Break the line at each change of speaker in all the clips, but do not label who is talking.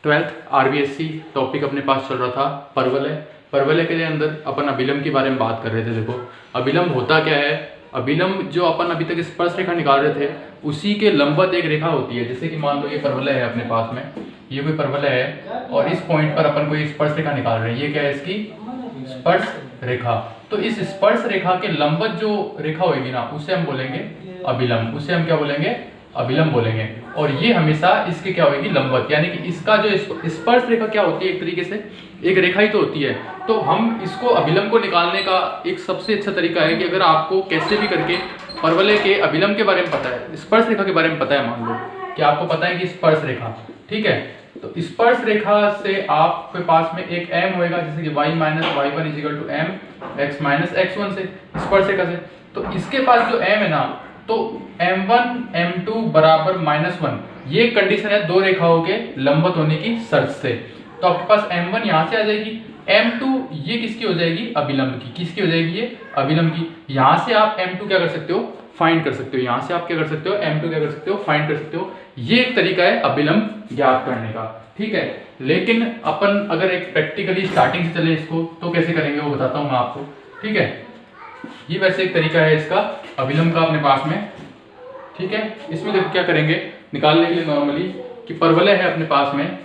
Twelfth RBSC topic अपने पास चल रहा था परवलय। परवलय के लिए अंदर अपन अभिलंब के बारे में बात कर रहे थे। देखो अभिलंब होता क्या है, अभिलंब जो अपन अभी तक स्पर्श रेखा निकाल रहे थे उसी के लंबवत एक रेखा होती है। जैसे कि मान लो ये परवलय है अपने पास में, ये कोई परवलय है और इस पॉइंट पर अपन कोई स्पर्श रेखा निकाल रहे हैं। ये क्या है, इसकी स्पर्श रेखा। तो इस स्पर्श रेखा के लंबवत जो रेखा होगी ना उसे हम बोलेंगे अभिलंब। उसे हम क्या बोलेंगे, अभिलंब बोलेंगे। और ये हमेशा इसके क्या होगी, लंबवत। यानी कि इसका जो स्पर्श रेखा क्या होती है, एक तरीके से एक रेखा ही तो होती है। तो हम इसको अभिलंब को निकालने का एक सबसे अच्छा तरीका है कि अगर आपको कैसे भी करके परवलय के अभिलंब के बारे में पता है, स्पर्श रेखा के बारे में पता है, मान लो कि आपको पता है कि स्पर्श रेखा, ठीक है, तो स्पर्श रेखा से आपके पास में एक m होएगा, जैसे कि y minus y1 is equal to m x minus x1 से स्पर्श रेखा से। तो इसके पास जो m है ना, तो m1 m2 बराबर -1, ये कंडीशन है दो रेखाओं के लंबवत होने की शर्त से। तो आपके पास m1 यहाँ से आ जाएगी, m2 ये किसकी हो जाएगी, अभिलंब की। किसकी हो जाएगी, ये अभिलंब की। यहाँ से आप m2 क्या कर सकते हो, फाइंड कर सकते हो। यहाँ से आप क्या कर सकते हो, m2 क्या कर सकते हो, फाइंड कर सकते हो। ये एक तरीका है अभिलंब ज्ञात करने का, ठीक है। लेकिन अपन अगर एक प्रैक्टिकली स्टार्टिंग से चले इसको तो कैसे करेंगे वो बताता हूँ मैं आपको, ठीक है। ये वैसे एक तरीका है इसका अभिलंब का अपने पास में, ठीक है। इसमें देखो क्या करेंगे निकालने के लिए, नॉर्मली कि परवलय है अपने पास में,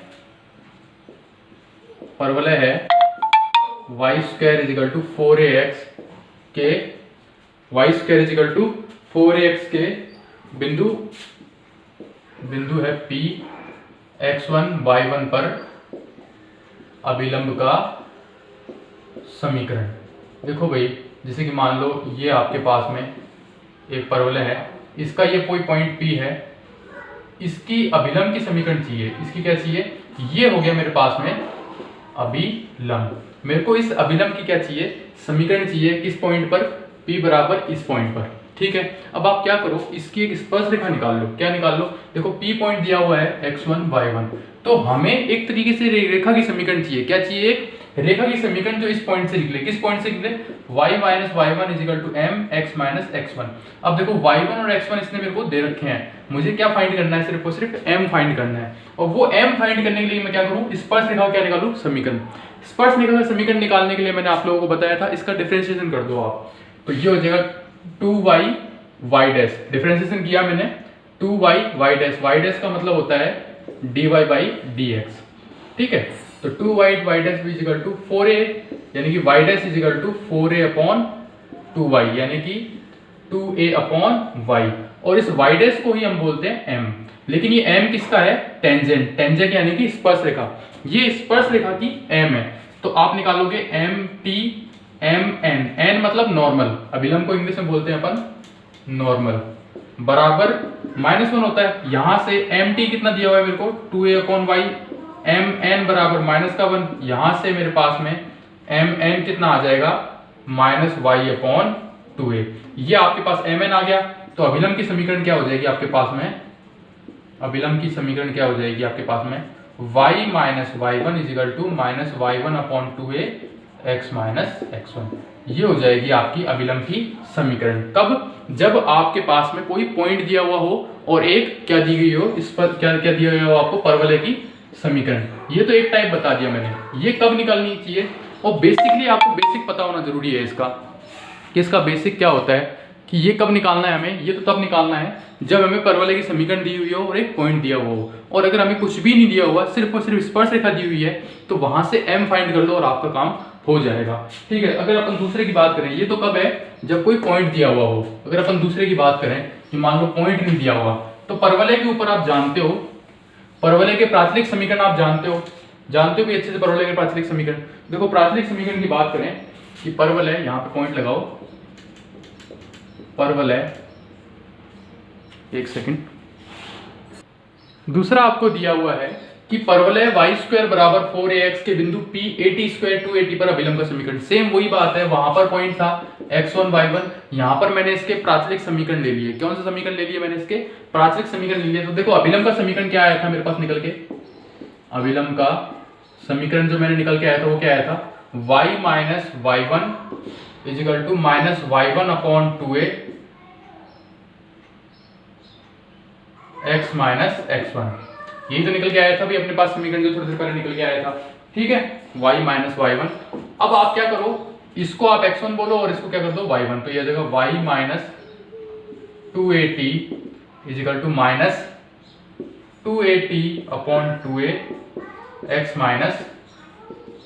परवलय है y² इजिकल टू 4ax के, y² इजिकल टू 4ax के बिंदु है P x1 y1 पर अभिलंब का समीकरण। देखो भाई, जैसे कि मान लो ये आपके पास में एक परवलय है, इसका ये कोई पॉइंट P है, इसकी अभिलंब की समीकरण चाहिए। इसकी क्या चाहिए, ये हो गया मेरे पास में अभिलंब। मेरे को इस अभिलंब की क्या चाहिए, समीकरण चाहिए। किस पॉइंट पर, P बराबर इस पॉइंट पर, ठीक है। अब आप क्या करो, इसकी एक स्पर्श रेखा निकाल लो। क्या निकाल लो, देखो P पॉइंट दिया हुआ है x1 y1, तो हमें एक तरीके से रेखा की समीकरण चाहिए। क्या चाहिए, एक रेखा की समीकरण जो इस पॉइंट से निकले। किस पॉइंट से निकले, y minus y1 is equal to m x minus x1। अब देखो y1 और x1 इसने मेरे को दे रखे हैं, मुझे क्या फाइंड करना है, सिर्फ और सिर्फ m फाइंड करना है। और वो m फाइंड करने के लिए मैं क्या करूँ, स्पर्श रेखा क्या निकालूं, समीकरण। स्पर्श रेखा का समीकरण निकालने के लिए मैंने आप लोगों को बताया था, इसका डिफरेंशिएशन कर दो आप, तो ये हो जाएगा 2y y डैश। डिफरेंशिएशन किया मैंने 2y y dash, y dash का मतलब होता है dy बाई dx, ठीक है। तो 2y y dash is equal to 4a, यानी कि y dash is equal to 4a upon 2y, यानी कि 2a अपॉन y। और इस y डैश को ही हम बोलते हैं m। लेकिन ये m किसका है, टेंजेंट। टेंजेंट यानी कि स्पर्श रेखा, ये स्पर्श रेखा की m है। तो आप निकालोगे mt mn, n मतलब नॉर्मल, अभिलंब को इंग्लिश में बोलते हैं अपन नॉर्मल, बराबर -1 होता है। यहां से mt कितना दिया हुआ है मेरे को, 2a अपॉन y, mn बराबर -1। यहां से मेरे पास में mn कितना आ जाएगा, -y अपॉन 2a। ये आपके पास mn आ गया। तो अभिलंब की समीकरण क्या हो जाएगी आपके पास में, अभिलंब की समीकरण क्या हो जाएगी आपके पास में, y minus y1 is equal to -y1 upon 2a x minus x1। ये हो जाएगी आपकी अभिलंब की समीकरण। कब, जब आपके पास में कोई पॉइंट दिया हुआ हो और एक क्या दी गई हो, इस पर क्या क्या दिया गया हो आपको, परवलय की समीकरण। ये तो एक टाइप बता दिया मैंने, ये कब निकालनी चाहिए। और बेसिकली आपको बेसिक पता होना जरूरी है इसका, कि इसका बेसिक क्या होता है, कि ये कब निकालना है हमें। ये तो तब निकालना है जब हमें परवलय की समीकरण दी हुई हो और एक पॉइंट दिया हुआ हो। और अगर हमें कुछ भी नहीं दिया हुआ, सिर्फ और सिर्फ स्पर्श रेखा दी हुई है, तो वहां से m फाइंड कर लो और आपका काम हो जाएगा, ठीक है। अगर अपन दूसरे की बात करें, ये तो कब है, जब कोई पॉइंट दिया हुआ हो। अगर अपन दूसरे की बात करें कि मान लो पॉइंट नहीं दिया हुआ, तो परवलय के ऊपर आप जानते हो, परवलय के प्राचलिक समीकरण आप जानते हो भी अच्छे से परवलय के प्राचलिक समीकरण। देखो प्राचलिक समीकरण की बात करें कि परवलय, यहाँ पे पॉइंट लगाओ, परवलय, एक सेकंड। दूसरा आपको दिया हुआ है कि परवलय y² बराबर 4ax के बिंदु P 80² 280 पर अभिलंब का समीकरण। सेम वही बात है, वहां पर पॉइंट था x1 y1, यहां पर मैंने इसके प्राचलिक समीकरण ले लिए। कौन सा समीकरण ले लिए मैंने, इसके प्राचलिक समीकरण ले लिए। तो देखो अभिलंब का समीकरण क्या आया था मेरे पास निकल के, अभिलंब का समीकरण जो मैंने निकल के आया था वो क्या आया था, y minus y1 is equal to -y1 upon 2a x minus x1। यही तो निकल के आया था भाई अपने पास समीकरण जो थोड़ी देर पहले निकल के आया था, ठीक है, y माइनस वाई वन। अब आप क्या करो, इसको आप x1 बोलो और इसको क्या कर दो y1, तो ये आ जाएगा y minus 2at is equal to minus 2at upon 2a x minus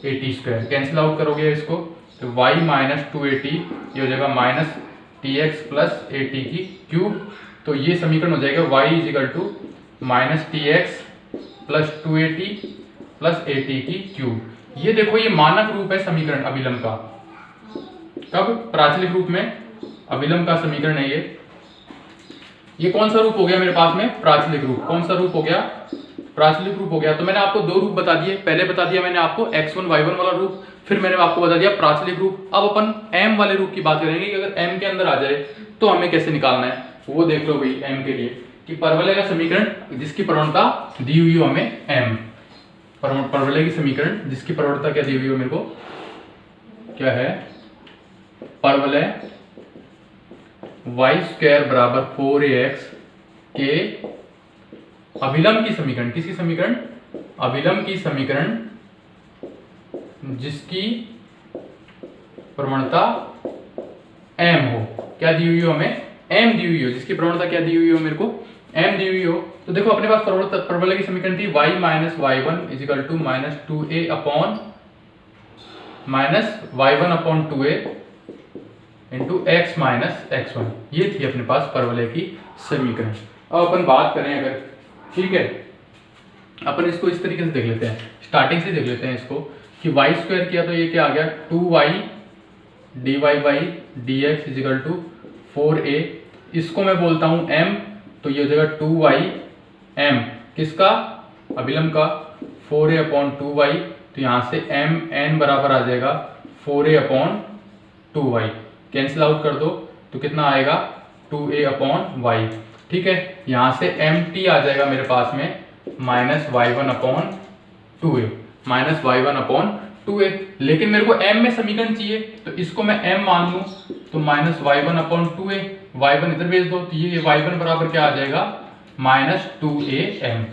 80 square. Cancel out करोगे इसको तो y माइनस 2at ये हो जाएगा माइनस tx प्लस 80 की क्यूब। तो ये समीकरण हो जाएगा y is equal to minus tx plus 2at plus 80 की क्यूब। ये देखो ये मानक रूप है समीकरण अभिलम्ब का। कब? प्राचलिक रूप में अभिलम्ब का समीकरण है ये कौन सा रूप हो गया मेरे पास में? प्राचलिक रूप। कौन सा रूप हो गया? प्राचलिक रूप हो गया। तो मैंने आपको दो रूप बता दिए, पहले बता दिया मैंने आपको x1 y1 वाला रूप, फिर मैंने आपको बता दिया प्राचलिक रूप। अब अपन m वाले रूप की बात करेंगे कि अगर m के अंदर आ जाए तो हमें कैसे निकालना है, वो देख लो भाई m के लिए कि परवलय का समीकरण जिसकी प्रवणता दी हुई हो हमें m, परवलय की समीकरण जिसकी प्रवणता क्या दी हुई हो मेरे को, क्या है? परवलय y स्क्वायर बराबर 4ax के अभिलम्ब की समीकरण, किसकी समीकरण? अभिलम्ब की समीकरण जिसकी प्रवणता m हो। क्या दी हुई हो हमें? m दी हुई हो। जिसकी प्रवणता क्या दी हुई हो मेरे को? m दी हुई हो। तो देखो अपने पास परवलय की समीकरण थी y minus y one is equal to minus 2a upon minus y1 upon 2a into x minus x1। ये थी अपने पास परवलय की समीकरण। अब अपन बात करें अगर, ठीक है, अपन इसको इस तरीके से देख लेते हैं, स्टार्टिंग से देख लेते हैं इसको कि y स्क्वायर किया तो ये क्या आ गया 2y dy by d x is equal to 4a। इसको मैं बोलता हूँ m, तो ये हो जाएगा 2y m किसका? अभिलम्ब का 4a अपॉन 2y। तो यहाँ से m n बराबर आ जाएगा 4a upon 2y। Cancel out कर दो तो कितना आएगा 2a अपॉन y, ठीक है। यहाँ से mt आ जाएगा मेरे पास में minus y1 upon 2a, minus y1 upon 2a। लेकिन मेरे को m में समीकरण चाहिए तो इसको मैं m मान लूँ तो minus y1 upon 2a, y1 इधर भेज दो तो ये y1 बराबर क्या आ जाएगा माइनस 2am।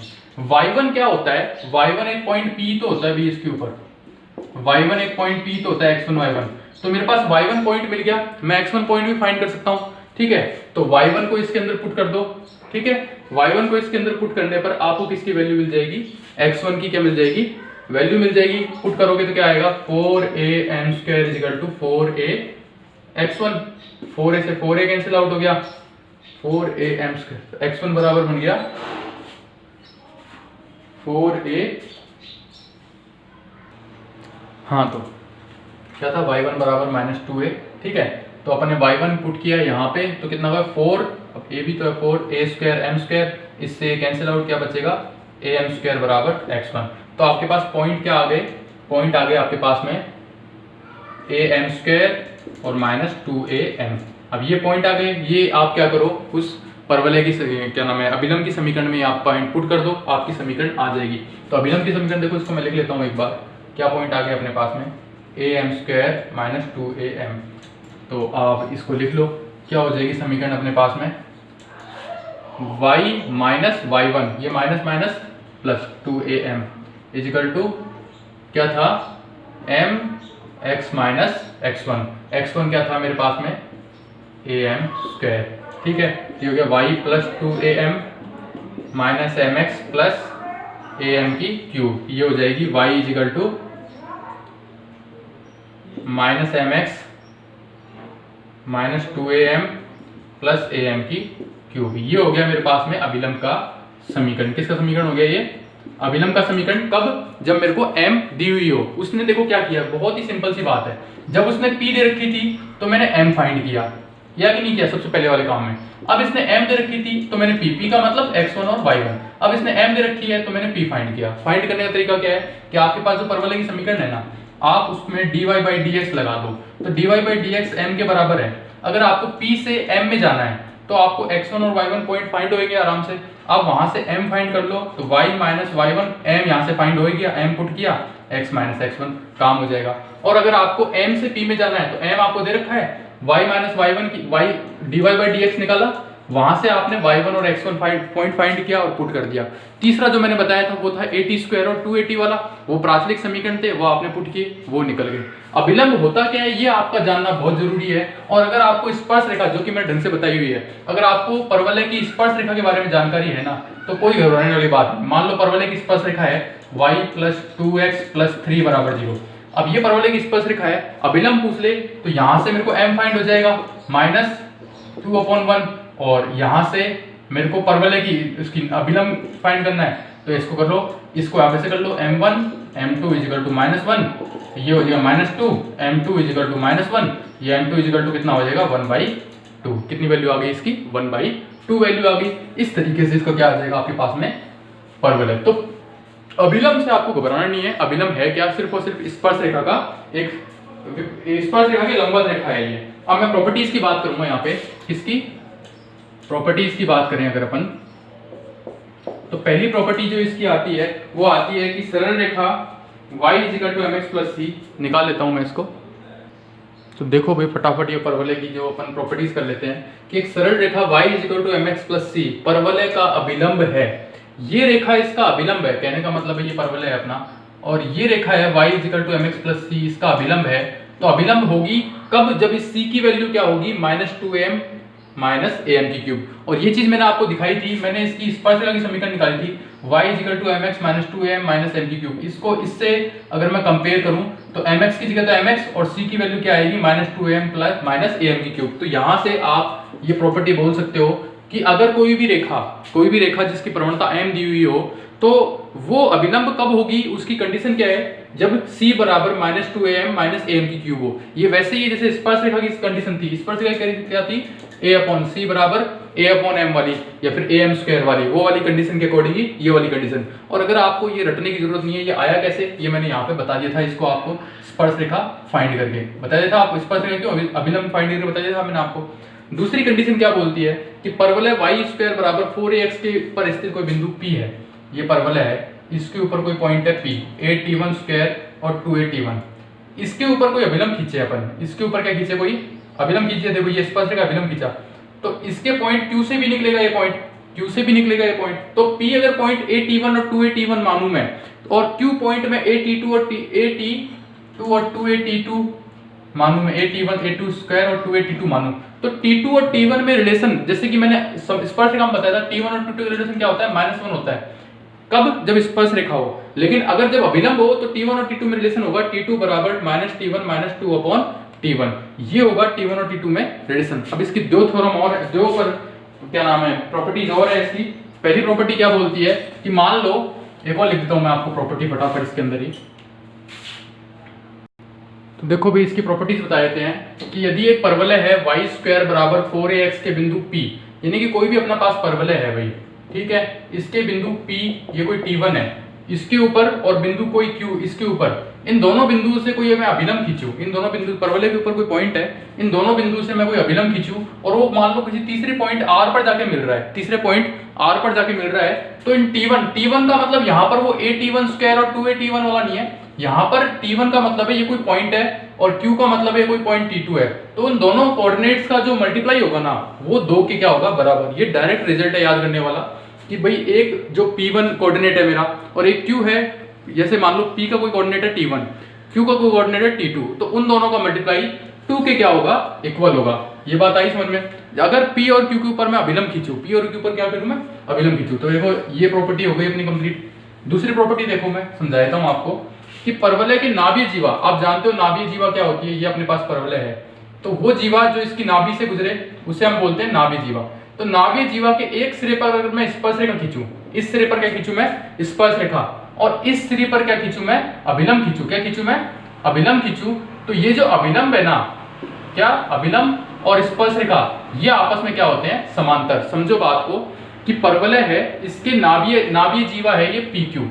y1 क्या होता है? y1 एक पॉइंट p तो होता है भी इसके ऊपर, y1 एक पॉइंट p तो होता है x1 y1। तो मेरे पास y1 पॉइंट मिल गया, मैं x1 पॉइंट भी फाइंड कर सकता हूँ, ठीक है। तो y1 को इसके अंदर पुट कर दो, ठीक है। y1 को इसके अंदर पुट करने पर आपको किसकी वैल्यू मिल जाएगी? x1 की क्या मिल जाएगी? वैल्यू मिल जाएगी। पुट करोगे तो क्या आएगा 4am square is equal to 4a x1। 4a से 4a कैंसिल आउट हो गया, 4am स्क्वायर x1 बराबर बन गया 4a। हाँ तो क्या था? y1 बराबर माइनस 2a, ठीक है। तो अपन ने y1 पुट किया यहाँ पे तो कितना होगा 4, अब a भी तो है 4, a स्क्वायर m स्क्वायर, इससे कैंसिल आउट क्या बचेगा am स्क्वायर बराबर x1। तो आपके पास पॉइंट क्या आ गए? पॉइंट आ गए आपके पास में am स्क्वायर और माइनस 2am। अब ये पॉइंट आ गए, ये आप क्या करो उस परवलय की क्या नाम है अभिलम्ब की समीकरण में आप पॉइंट पुट कर दो, आपकी समीकरण आ जाएगी। तो अभिलम्ब की समीकरण देखो, इसको मैं लिख लेता हूँ एक बार। क्या पॉइंट आ गया अपने पास में? am square minus 2am। तो आप इसको लिख लो, क्या हो जाएगी समीकरण अपने पास में? y माइनस y1, ये minus minus plus 2am is equal to क्या था? m x minus x1। x1 क्या था मेरे पास में? am स्क्वायर, ठीक है। ये हो गया y plus 2am minus mx plus am की क्यूब। ये हो जाएगी y is equal to minus mx minus 2am plus am की क्यूब। ये हो गया मेरे पास में अभिलम्ब का समीकरण। किसका समीकरण हो गया ये? अभिलम्ब का समीकरण। कब? जब मेरे को m दी हुई हो। उसने देखो क्या किया, बहुत ही सिंपल सी बात है। जब उसने p दे रखी थी तो मैंने m फाइंड किया, या कि नहीं किया सबसे पहले वाले काम में। अब इसने m दे रखी थी तो मैंने p का मतलब x1 और y1। अब इसने m दे रखी है तो मैंने p फाइंड किया। फाइंड करने का तरीका क्या है कि आपके पास जो परवलय की समीकरण है ना, आप उसमें dy बाई dx लगा दो तो dy बाई dx m के बराबर है। अगर आपको p से m में जाना है तो आपको x1 और y1 पॉइंट फाइंड होएंगे आराम से। अब वहां से m फाइंड कर लो तो y माइनस y1 m यहाँ से फाइंड हो गया, m पुट किया, x माइनस x1 काम हो जाएगा। और अगर आपको m से p में जाना है तो m आपको दे रखा है, y माइनस y1 की y dy बाई dx निकाला, वहां से आपने y1 और x1 पॉइंट फाइंड किया और पुट कर दिया। तीसरा जो मैंने बताया था वो था at² और 2at वाला, वो प्राचलिक समीकरण थे, वो आपने पुट किए, वो निकल गए। अभिलंब होता क्या है ये आपका जानना बहुत जरूरी है। और अगर आपको स्पर्श रेखा, जो कि मैंने ढंग से बताई हुई है, अगर आपको परवलय की स्पर्श रेखा के बारे में जानकारी है ना, तो कोई घबराने वाली बात नहीं। मान लो परवलय की स्पर्श रेखा है y + 2x + 3 = 0। अब ये परवलय की स्पर्श रेखा है, अभिलंब पूछ ले तो यहां से मेरे को m फाइंड हो जाएगा -2/1, और यहां से मेरे को परवलय की उसकी अभिलंब फाइंड करना है, तो इसको कर लो, इसको आप ऐसे कर लो, m1 m2 = -1, ये हो जाएगा -2, m2 = -1, ये m2 कितना हो जाएगा 1/2। कितनी वैल्यू आ गई इसकी 1/2 वैल्यू आ गई। इस तरीके से इसका क्या आ जाएगा आपके पास में परवलय। तो अभिलंब से आपको घबराना नहीं है। अभिलंब है क्या, सिर्फ और सिर्फ स्पर्श रेखा का एक स्पर्श रेखा की लंबवत रेखा है ये। अब मैं प्रॉपर्टीज की बात करूंगा यहाँ पे, किसकी प्रॉपर्टीज की बात करें अगर अपन, तो पहली प्रॉपर्टी जो इसकी आती है वो आती है कि सरल रेखा y = mx + c, निकाल लेता हूं मैं इसको। तो देखो भाई फटाफट ये परवलय की जो अपन प्रॉपर्टीज कर लेते हैं कि एक सरल रेखा y = mx + c परवलय का अभिलंब है। ये रेखा इसका अभिलंब है, कहने का मतलब है ये परवलय है अपना, और ये रेखा है y = mx + c, इसका अभिलंब है। तो अभिलंब होगी कब, जब इस c की वैल्यू क्या होगी -2am - am³। और ये चीज मैंने आपको दिखाई थी, मैंने इसकी स्पर्श रेखा की समीकरण निकाली थी y = mx - 2am - am³। इसको इससे अगर मैं कंपेयर करूं तो mx की जगह तो mx और c की वैल्यू क्या आएगी -2am - am³। तो यहां से आप ये प्रॉपर्टी बोल सकते हो कि अगर कोई भी रेखा जिसकी प्रवणता m दी हुई हो, तो वो अभिलंब कब होगी, उसकी कंडीशन क्या है, जब c = -2am - am³ हो। ये वैसे ही जैसे स्पर्श रेखा की कंडीशन थी, स्पर्श रेखा क्या थी, a/c = a/m वाली या फिर am² वाली, वो वाली कंडीशन के अकॉर्डिंग ही ये वाली कंडीशन। और अगर आपको ये रटने की जरूरत नहीं है, ये आया कैसे, ये मैंने यहाँ पे बता दिया था, इसको आपको स्पर्श रेखा फाइंड करके बता दिया था। आपको स्पर्श रेखा क्यों, अभिलंब फाइंड करके बता दिया था मैंने आपको। दूसरी कंडीशन क्या बोलती है कि परवलय y² = 4ax के पर स्थित कोई बिंदु P है, ये परवलय है, इसके ऊपर कोई पॉइंट है P, at1² और 2at1, इसके ऊपर कोई अभिलंब खींचे अपन, इसके ऊपर क्या खींचे, कोई अभिलंब खींचे। देखो ये स्पर्श रेखा अभिलंब खींचा, तो इसके पॉइंट Q से भी निकलेगा ये पॉइंट, Q से भी निकलेगा ये पॉइंट। तो P अगर पॉइंट at1 और 2at1 मानूं मैं, और Q पॉइंट में at2 और 2at2 मानूं मैं, at1 at2² और 2at2 मानूं, तो t2 और t1 में रिलेशन, जैसे कि मैंने स्पर्श रेखा में बताया था, t1 और t2 का रिलेशन क्या होता है, -1 होता है। कब, जब स्पर्श रेखा हो। लेकिन अगर जब अभिलंब हो तो t1 और t2 में रिलेशन होगा t2 = -t1 - 2/t1, ये होगा t1 और t2 में रिलेशन। अब इसकी दो थ्योरम और दो पर क्या नाम है प्रॉपर्टीज और है इसकी। पहली प्रॉपर्टी क्या बोलती है कि मान लो, एक और लिख देता हूं मैं आपको प्रॉपर्टी फटाफट इसके अंदर ही। तो देखो भी इसकी प्रॉपर्टीज बता देते हैं कि यदि एक परवलय है y² = 4ax के बिंदु P, यानी कि कोई भी अपना पास परवलय है भाई, ठीक है, इसके बिंदु P, ये कोई T1 है, इसके ऊपर और बिंदु कोई Q इसके ऊपर, इन दोनों बिंदुओं से कोई मैं अभिलंब खींचूं, इन दोनों बिंदु परवलय के ऊपर कोई पॉइंट है, इन दोनों बिंदु से मैं कोई अभिलंब खींचूं, और वो मान लो किसी तीसरे पॉइंट R पर जाके मिल रहा है, तीसरे पॉइंट R पर जाके मिल रहा है, तो इन T1 का मतलब यहाँ पर वो at1² और 2at1 वाला नहीं है, यहाँ पर T1 का मतलब है ये कोई पॉइंट है, और Q का मतलब है कोई पॉइंट T2 है। तो उन दोनों कोऑर्डिनेट्स का जो मल्टीप्लाई होगा ना, वो 2 के क्या होगा, बराबर। ये डायरेक्ट रिजल्ट है याद करने वाला कि भाई एक जो P1 कोऑर्डिनेट है मेरा और एक Q है, जैसे मान लो P का कोई कोऑर्डिनेट है T1, Q का कोई कोऑर्डिनेट है T2, तो उन दोनों का मल्टीप्लाई 2 के क्या होगा, इक्वल होगा। ये बात आई समझ में। अगर P और Q के ऊपर मैं अभिलंब खींचूं, P और Q पर क्या करूं मैं, अभिलंब खींचूं, तो देखो ये प्रॉपर्टी हो गई अपनी कंप्लीट। दूसरी प्रॉपर्टी देखो मैं समझाता हूं आपको कि परवलय की नाभीय जीवा, आप जानते हो नाभीय जीवा क्या होती है, ये अपने पास परवलय है, तो वो जीवा जो इसकी नाभि से गुजरे उसे हम बोलते हैं नाभीय जीवा। तो नाभीय जीवा के एक सिरे पर अगर मैं स्पर्श रेखा खींचूं, इस सिरे पर क्या खींचूं मैं, स्पर्श रेखा, और इस सिरे पर क्या खींचूं मैं, अभिलंब खींचूं। क्या खींचूं मैं, अभिलंब खींचूं। तो ये जो अभिलंब है ना, क्या अभिलंब और स्पर्श रेखा ये आपस में क्या होते हैं, समांतर। समझो बात को कि परवलय है, इसके नाभीय जीवा है ये PQ,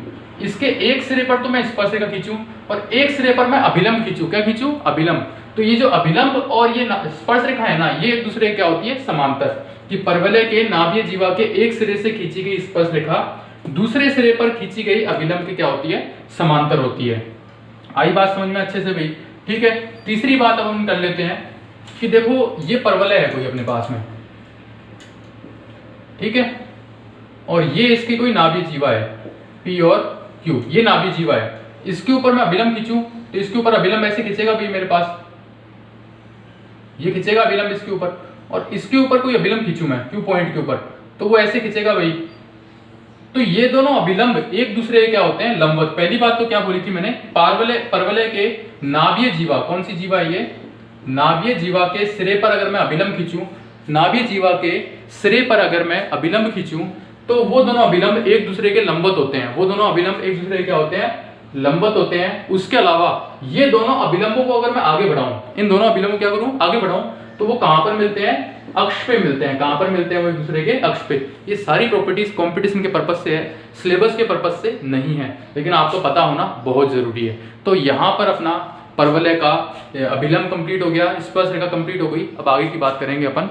इसके एक सिरे पर तो मैं स्पर्श रेखा खींचूं और एक सिरे पर मैं अभिलंब खींचूं। क्या खींचूं, अभिलंब। तो ये जो अभिलंब और ये स्पर्श रेखा है ना, ये एक दूसरे क्या होती है, समांतर। कि परवलय के नाभीय जीवा के एक सिरे से खींची गई स्पर्श रेखा दूसरे सिरे पर खींची गई अभिलंब की क्या होती है, समांतर होती है। आई बात समझ में अच्छे से भाई, ठीक है। तीसरी बात अब हम कर लेते हैं कि देखो ये परवलय है कोई अपने पास में, ठीक है। और ये इसकी कोई नाभीय जीवा है, P और Q, ये नाभीय जीवा है। इसके ऊपर मैं अभिलंब खींचूं तो इसके ऊपर अभिलंब ऐसे खींचेगा भाई मेरे पास, ये खींचेगा अभिलंब इसके ऊपर, और इसके ऊपर कोई अभिलंब खींचूं मैं Q पॉइंट के ऊपर तो वो ऐसे खींचेगा भाई। तो ये दोनों अभिलंब एक दूसरे के क्या होते हैं, लंबवत। पहली बात तो क्या बोली थी मैंने, परवलय के नाभीय जीवा, कौन सी जीवा है ये, नाभीय जीवा के सिरे पर अगर मैं अभिलंब खींचूं, नाभीय जीवा के सिरे पर अगर मैं अभिलंब खींचूं तो वो दोनों अभिलंब एक दूसरे के लंबवत होते हैं, वो दोनों अभिलंब एक दूसरे के क्या होते हैं, लंबवत होते हैं। उसके अलावा ये दोनों अभिलंबों को अगर मैं आगे बढ़ाऊं, इन दोनों अभिलंबों क्या करूं, आगे बढ़ाऊं, तो वो कहां पर मिलते हैं, अक्ष पे मिलते हैं। कहां पर मिलते हैं, वो एक दूसरे के अक्ष पे। ये सारी प्रॉपर्टीज कंपटीशन के पर्पस से है, सिलेबस के पर्पस से नहीं है, लेकिन आपको पता होना बहुत जरूरी है। तो यहाँ पर अपना परवलय का अभिलंब कंप्लीट हो गया, स्पर्श रेखा कंप्लीट हो गई। अब आगे की बात करेंगे अपन